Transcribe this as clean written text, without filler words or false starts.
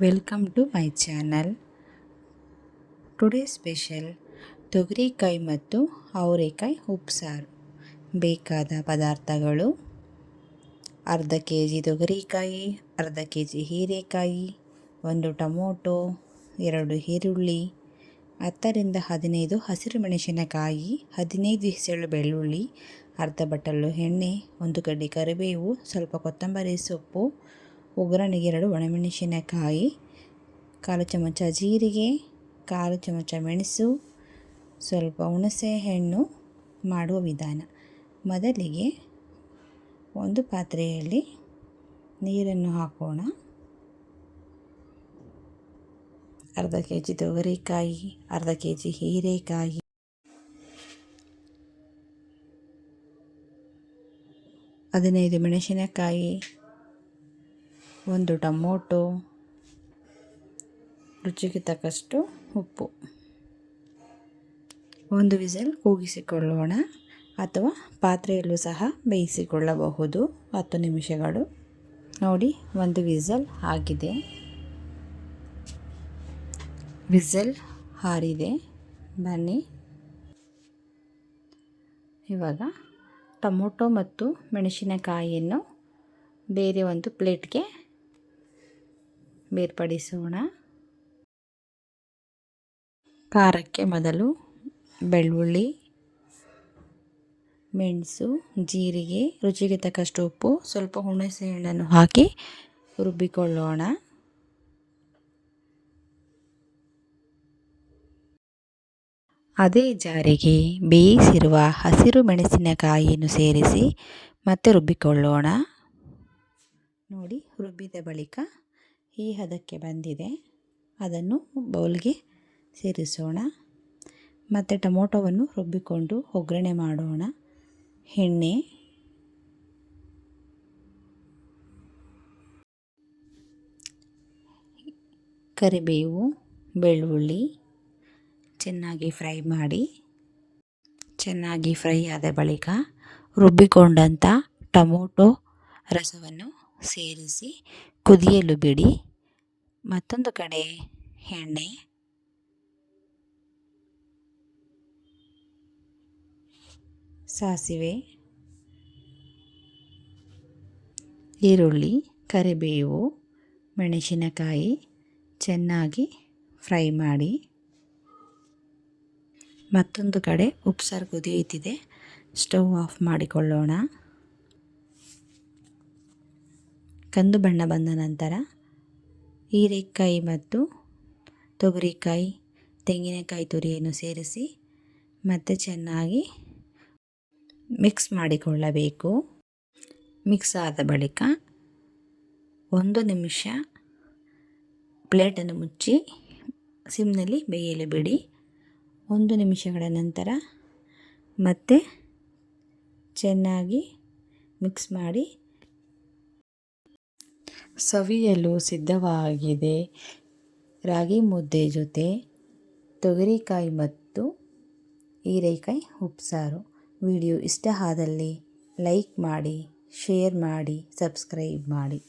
Welcome to my channel. Today special ತೊಗರಿಕಾಯಿ ಮತ್ತು ಅವರೆಕಾಯಿ ಉಪ್ಸಾರು. ಬೇಕಾದ ಪದಾರ್ಥಗಳು: ಅರ್ಧ kg ತೊಗರಿಕಾಯಿ, ಅರ್ಧ kg ಹೀರೆಕಾಯಿ, 1 ಟೊಮೊಟೊ, 2 ಈರುಳ್ಳಿ, 10ರಿಂದ 15 ಹಸಿರು ಮೆಣಸಿನಕಾಯಿ, 15 ಎಸಳು ಬೆಳ್ಳುಳ್ಳಿ, ಅರ್ಧ ಬಟ್ಟಲು ಎಣ್ಣೆ, 1 ಕಡ್ಡಿ ಕರಿಬೇವು, ಸ್ವಲ್ಪ ಕೊತ್ತಂಬರಿ ಸೊಪ್ಪು, ಒಗ್ಗರಣೆಗೆ 2 ಒಣಮೆಣಸಿನಕಾಯಿ, 1/4 ಚಮಚ ಜೀರಿಗೆ, 1/4 ಚಮಚ ಮೆಣಸು, ಸ್ವಲ್ಪ ಹುಣಸೆ ಹಣ್ಣು. ಮಾಡುವ ವಿಧಾನ: ಮೊದಲಿಗೆ ಒಂದು ಪಾತ್ರೆಯಲ್ಲಿ ನೀರನ್ನು ಹಾಕೋಣ. ಅರ್ಧ kg ತೊಗರಿಕಾಯಿ, ಅರ್ಧ kg ಹೀರೆಕಾಯಿ, 15 ಮೆಣಸಿನಕಾಯಿ, 1 ಟೊಮೊಟೊ, ರುಚಿಗೆ ತಕ್ಕಷ್ಟು ಉಪ್ಪು. ಒಂದು ವಿಸಲ್ ಕೂಗಿಸಿಕೊಳ್ಳೋಣ, ಅಥವಾ ಪಾತ್ರೆಯಲ್ಲೂ ಸಹ ಬೇಯಿಸಿಕೊಳ್ಳಬಹುದು 10 ನಿಮಿಷಗಳು. ನೋಡಿ, 1 ವಿಸಲ್ ಆಗಿದೆ. ವಿಸಲ್ ಹಾರಿದೆ. ಬನ್ನಿ, ಇವಾಗ ಟೊಮೊಟೊ ಮತ್ತು ಮೆಣಸಿನಕಾಯಿಯನ್ನು ಬೇರೆ ಒಂದು ಪ್ಲೇಟ್ಗೆ ಬೇರ್ಪಡಿಸೋಣ. ಖಾರಕ್ಕೆ ಮೊದಲು ಬೆಳ್ಳುಳ್ಳಿ, ಮೆಣಸು, ಜೀರಿಗೆ, ರುಚಿಗೆ ತಕ್ಕಷ್ಟು ಉಪ್ಪು, ಸ್ವಲ್ಪ ಹುಣಸೆ ಹಣ್ಣನ್ನು ಹಾಕಿ ರುಬ್ಬಿಕೊಳ್ಳೋಣ. ಅದೇ ಜಾರಿಗೆ ಬೇಯಿಸಿರುವ ಹಸಿರು ಮೆಣಸಿನಕಾಯಿಯನ್ನು ಸೇರಿಸಿ ಮತ್ತೆ ರುಬ್ಬಿಕೊಳ್ಳೋಣ. ನೋಡಿ, ರುಬ್ಬಿದ ಬಳಿಕ ಈ ಹದಕ್ಕೆ ಬಂದಿದೆ. ಅದನ್ನು ಬೌಲ್ಗೆ ಸೇರಿಸೋಣ. ಮತ್ತು ಟೊಮೊಟೊವನ್ನು ರುಬ್ಬಿಕೊಂಡು ಒಗ್ಗರಣೆ ಮಾಡೋಣ. ಎಣ್ಣೆ, ಕರಿಬೇವು, ಬೆಳ್ಳುಳ್ಳಿ ಚೆನ್ನಾಗಿ ಫ್ರೈ ಮಾಡಿ. ಚೆನ್ನಾಗಿ ಫ್ರೈ ಆದ ಬಳಿಕ ರುಬ್ಬಿಕೊಂಡಂಥ ಟೊಮೊಟೊ ರಸವನ್ನು ಸೇರಿಸಿ ಕುದಿಯಲು ಬಿಡಿ. ಮತ್ತೊಂದು ಕಡೆ ಎಣ್ಣೆ, ಸಾಸಿವೆ, ಈರುಳ್ಳಿ, ಕರಿಬೇವು, ಮೆಣಸಿನಕಾಯಿ ಚೆನ್ನಾಗಿ ಫ್ರೈ ಮಾಡಿ. ಮತ್ತೊಂದು ಕಡೆ ಉಪ್ಸಾರು ಕುದಿಯುತ್ತಿದೆ. ಸ್ಟವ್ ಆಫ್ ಮಾಡಿಕೊಳ್ಳೋಣ. ಕಂದು ಬಣ್ಣ ಬಂದ ನಂತರ ಹೀರೆಕಾಯಿ ಮತ್ತು ತೊಗರಿಕಾಯಿ, ತೆಂಗಿನಕಾಯಿ ತುರಿಯನ್ನು ಸೇರಿಸಿ ಮತ್ತೆ ಚೆನ್ನಾಗಿ ಮಿಕ್ಸ್ ಮಾಡಿಕೊಳ್ಳಬೇಕು. ಮಿಕ್ಸ್ ಆದ ಬಳಿಕ 1 ನಿಮಿಷ ಪ್ಲೇಟನ್ನು ಮುಚ್ಚಿ ಸಿಮ್ನಲ್ಲಿ ಬೇಯಲು ಬಿಡಿ. 1 ನಿಮಿಷಗಳ ನಂತರ ಮತ್ತೆ ಚೆನ್ನಾಗಿ ಮಿಕ್ಸ್ ಮಾಡಿ. ಸವಿಯಲು ಸಿದ್ಧವಾಗಿದೆ. ರಾಗಿ ಮುದ್ದೆ ಜೊತೆ ತೊಗರಿಕಾಯಿ ಮತ್ತು ಹೀರೆಕಾಯಿ ಉಪ್ಸಾರು. ವಿಡಿಯೋ ಇಷ್ಟ ಆದಲ್ಲಿ ಲೈಕ್ ಮಾಡಿ, ಶೇರ್ ಮಾಡಿ, ಸಬ್ಸ್ಕ್ರೈಬ್ ಮಾಡಿ.